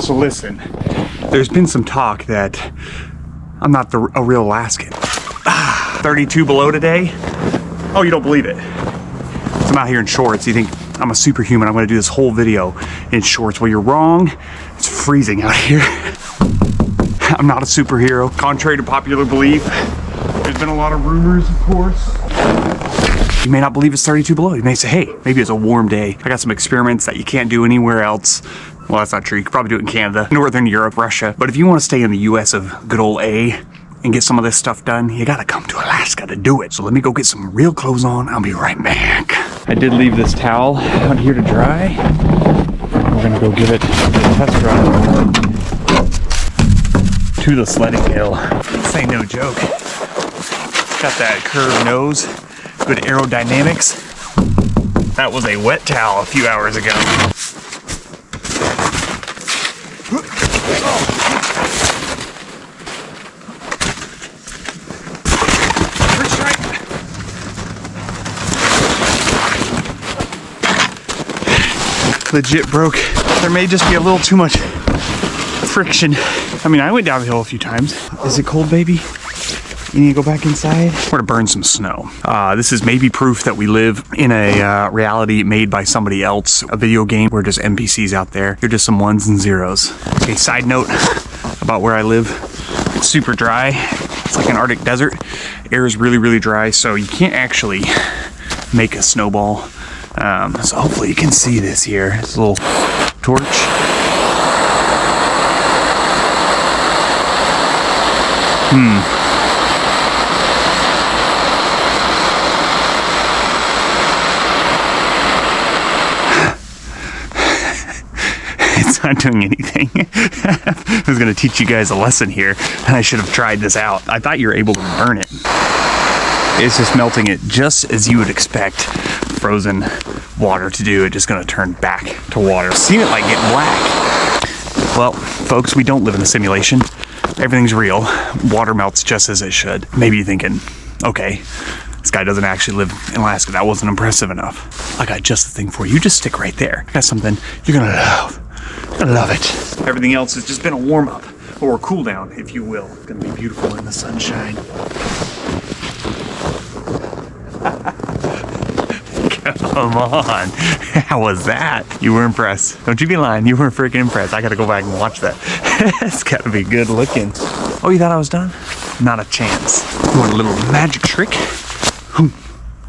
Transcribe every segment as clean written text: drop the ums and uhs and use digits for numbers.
So listen, there's been some talk that I'm not a real Alaskan. 32 below today? Oh, you don't believe it. So I'm out here in shorts. You think I'm a superhuman. I'm gonna do this whole video in shorts. Well, you're wrong. It's freezing out here. I'm not a superhero. Contrary to popular belief, there's been a lot of rumors, of course. You may not believe it's 32 below. You may say, hey, maybe it's a warm day. I got some experiments that you can't do anywhere else. Well, that's not true. You could probably do it in Canada, Northern Europe, Russia. But if you want to stay in the US of good old A and get some of this stuff done, you gotta come to Alaska to do it. So let me go get some real clothes on. I'll be right back. I did leave this towel out here to dry. We're gonna go give it a test run to the sledding hill. This ain't no joke. Got that curved nose, good aerodynamics. That was a wet towel a few hours ago. Legit broke. There may just be a little too much friction. I mean, I went down the hill a few times. Is it cold, baby? You need to go back inside? We're gonna burn some snow. This is maybe proof that we live in a reality made by somebody else, a video game. We're just NPCs out there. You're just some ones and zeros. Okay, side note about where I live. It's super dry. It's like an Arctic desert. Air is really, really dry, so you can't actually make a snowball. So hopefully you can see this here. It's a little torch. It's not doing anything. I was gonna teach you guys a lesson here, and I should have tried this out. I thought you were able to burn it. It's just melting it just as you would expect frozen water to do. It's just gonna turn back to water. Seen it like get black. Well, folks, we don't live in a simulation. Everything's real. Water melts just as it should. Maybe you're thinking, okay, this guy doesn't actually live in Alaska. That wasn't impressive enough. I got just the thing for you. Just stick right there. I got something you're gonna love. You're gonna love it. Everything else has just been a warm up, or a cool down, if you will. It's gonna be beautiful in the sunshine. Come on. How was that? You were impressed. Don't you be lying. You were freaking impressed. I gotta go back and watch that. It's gotta be good looking. Oh, you thought I was done? Not a chance. You want a little magic trick?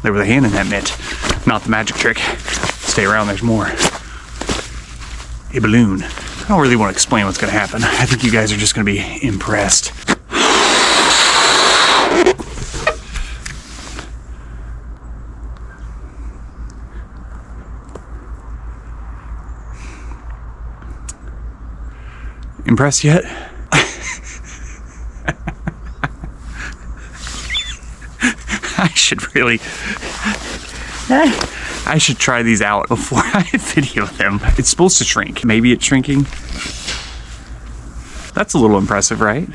There was a hand in that mitt. Not the magic trick. Stay around, there's more. A balloon. I don't really want to explain what's gonna happen. I think you guys are just gonna be impressed. Impressed yet? I should try these out before I video them. It's supposed to shrink. Maybe it's shrinking. That's a little impressive, right?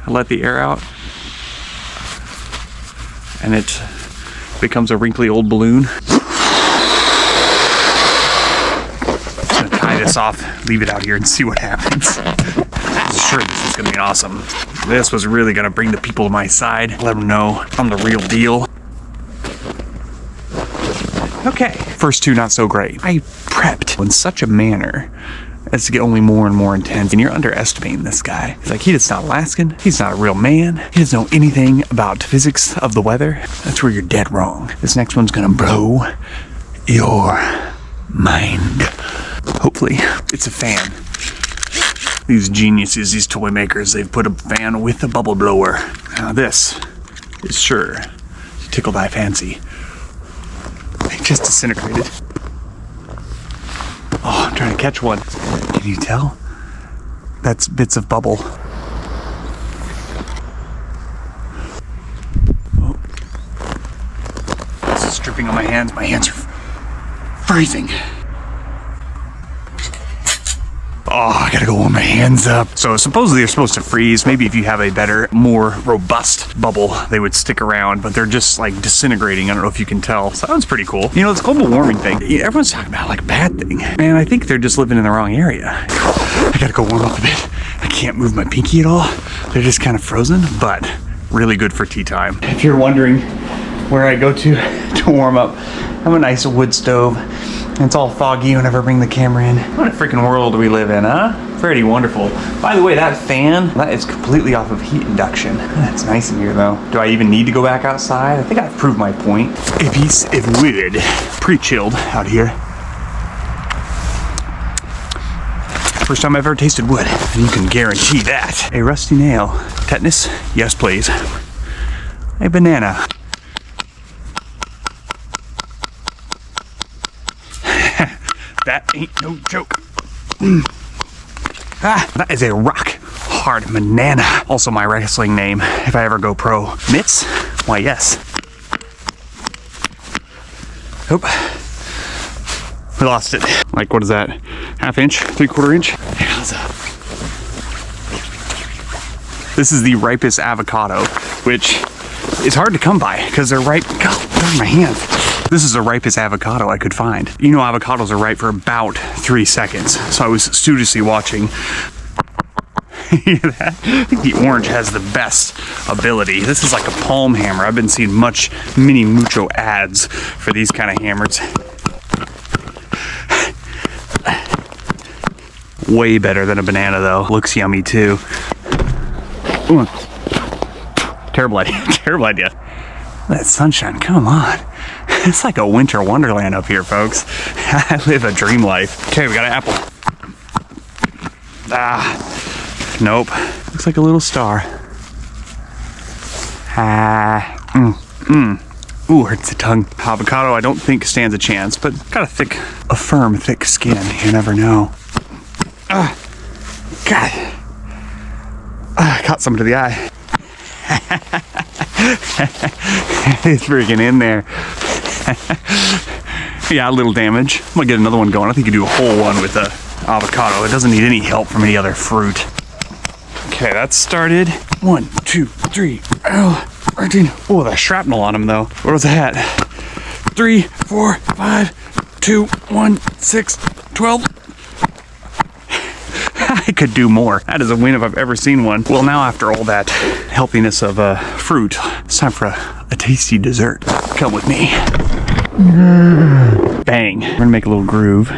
I let the air out and it becomes a wrinkly old balloon. I'm gonna tie this off, leave it out here and see what happens. Sure, this is gonna be awesome. This was really gonna bring the people to my side, let them know I'm the real deal. Okay, first two not so great. I prepped in such a manner as to get only more and more intense, and you're underestimating this guy. He's like, he's not Alaskan, he's not a real man, he doesn't know anything about physics of the weather. That's where you're dead wrong. This next one's gonna blow your mind. Hopefully, it's a fan. These geniuses, these toy makers, they've put a fan with a bubble blower. Now this is sure to tickle thy fancy. It just disintegrated. Oh, I'm trying to catch one. Can you tell? That's bits of bubble. Oh. This is dripping on my hands. My hands are freezing. Oh, I gotta go warm my hands up. So supposedly they're supposed to freeze. Maybe if you have a better, more robust bubble, they would stick around, but they're just like disintegrating. I don't know if you can tell. So that was pretty cool. You know, this global warming thing, everyone's talking about like a bad thing. And I think they're just living in the wrong area. I gotta go warm up a bit. I can't move my pinky at all. They're just kind of frozen, but really good for tea time. If you're wondering where I go to warm up, I have a nice wood stove. It's all foggy whenever I bring the camera in. What a freaking world we live in, huh? Pretty wonderful. By the way, that fan, that is completely off of heat induction. It's nice in here though. Do I even need to go back outside? I think I've proved my point. A piece of wood. Pretty chilled out here. First time I've ever tasted wood, and you can guarantee that. A rusty nail. Tetanus? Yes, please. A banana. That ain't no joke. That is a rock hard banana. Also my wrestling name if I ever go pro. Mitts? Why, yes. Oop. We lost it. Like, what is that? Half inch? 3/4 inch? This is the ripest avocado, which is hard to come by because they're ripe. God, they're in my hand. This is the ripest avocado I could find. You know, avocados are ripe for about 3 seconds. So I was studiously watching. Hear that? I think the orange has the best ability. This is like a palm hammer. I've been seeing mini mucho ads for these kind of hammers. Way better than a banana though. Looks yummy too. Ooh. Terrible idea. Terrible idea. That sunshine, come on. It's like a winter wonderland up here, folks. I live a dream life. Okay, we got an apple. Nope. Looks like a little star. Ooh, hurts the tongue. Avocado, I don't think stands a chance, but got a firm, thick skin. You never know. God. Caught some to the eye. It's freaking in there. Yeah, a little damage. I'm gonna get another one going. I think you do a whole one with the avocado. It doesn't need any help from any other fruit. Okay, that's started. 1, 2, 3. Oh, 13. Oh, the shrapnel on him though. What was that? 3, 4, 5, 2, 1, 6, 12. I could do more. That is a win if I've ever seen one. Well, now after all that healthiness of fruit, it's time for a tasty dessert. Come with me. Bang. We're gonna make a little groove.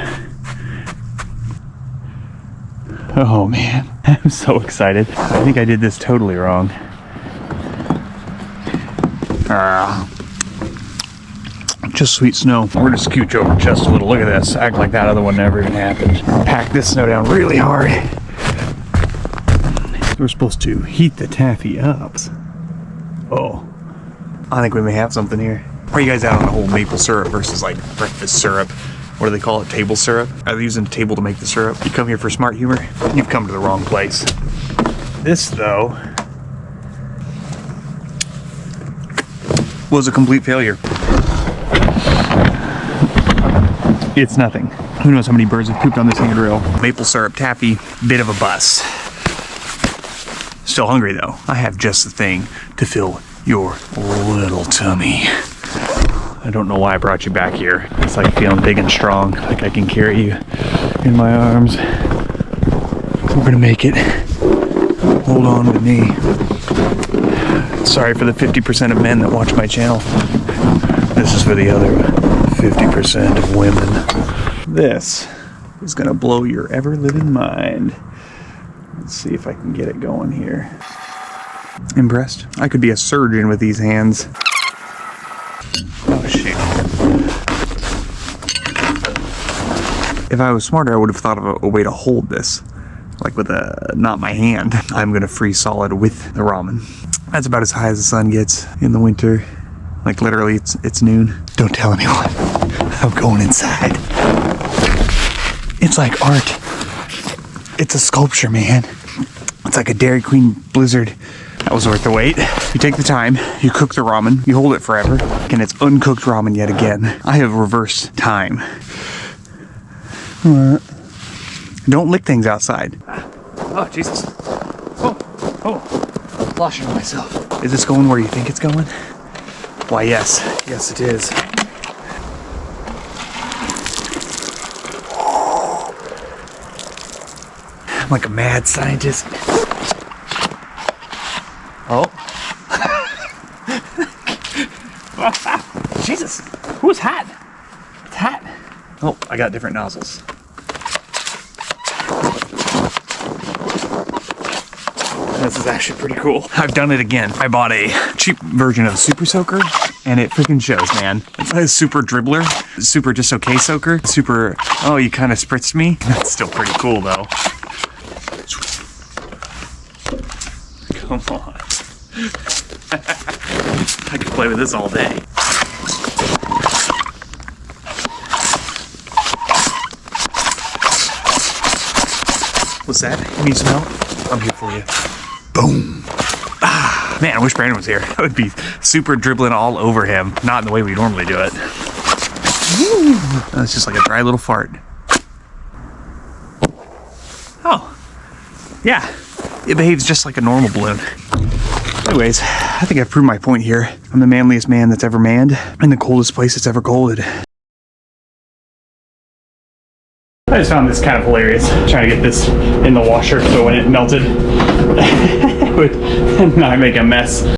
Oh man, I'm so excited. I think I did this totally wrong. Just sweet snow. We're gonna scooch over just a little. Look at this. Act like that other one never even happened. Pack this snow down really hard. We're supposed to heat the taffy up. Oh, I think we may have something here. Where are you guys at on the whole maple syrup versus like breakfast syrup? What do they call it? Table syrup? Are they using a table to make the syrup? You come here for smart humor? You've come to the wrong place. This though was a complete failure. It's nothing. Who knows how many birds have pooped on this handrail. Maple syrup taffy, bit of a bust. Still hungry though. I have just the thing to fill your little tummy. I don't know why I brought you back here. It's like feeling big and strong, like I can carry you in my arms. We're gonna make it. Hold on to me. Sorry for the 50% of men that watch my channel. This is for the other 50% of women. This is gonna blow your ever-living mind. Let's see if I can get it going here. Impressed? I could be a surgeon with these hands. Oh shit. If I was smarter, I would have thought of a way to hold this. Like with not my hand. I'm gonna freeze solid with the ramen. That's about as high as the sun gets in the winter. Like literally, it's noon. Don't tell anyone. I'm going inside. It's like art. It's a sculpture, man. It's like a Dairy Queen blizzard. That was worth the wait. You take the time, you cook the ramen, you hold it forever, and it's uncooked ramen yet again. I have reversed time. Don't lick things outside. Oh, Jesus. Oh, I'm washing myself. Is this going where you think it's going? Why, yes. Yes, it is. I'm like a mad scientist. Oh. Jesus. Who's hat? It's hat. Oh, I got different nozzles. This is actually pretty cool. I've done it again. I bought a cheap version of Super Soaker, and it freaking shows, man. It's a Super Dribbler, Super Just Okay Soaker, Super, oh, you kind of spritzed me. That's still pretty cool, though. Come on. I could play with this all day. What's that? You need some help? I'm here for you. Boom. Ah, man, I wish Brandon was here. I would be super dribbling all over him. Not in the way we normally do it. That's just like a dry little fart. Oh, yeah. It behaves just like a normal balloon. Anyways, I think I've proved my point here. I'm the manliest man that's ever manned, in the coldest place that's ever colded. I just found this kind of hilarious, trying to get this in the washer so when it melted, it would not make a mess.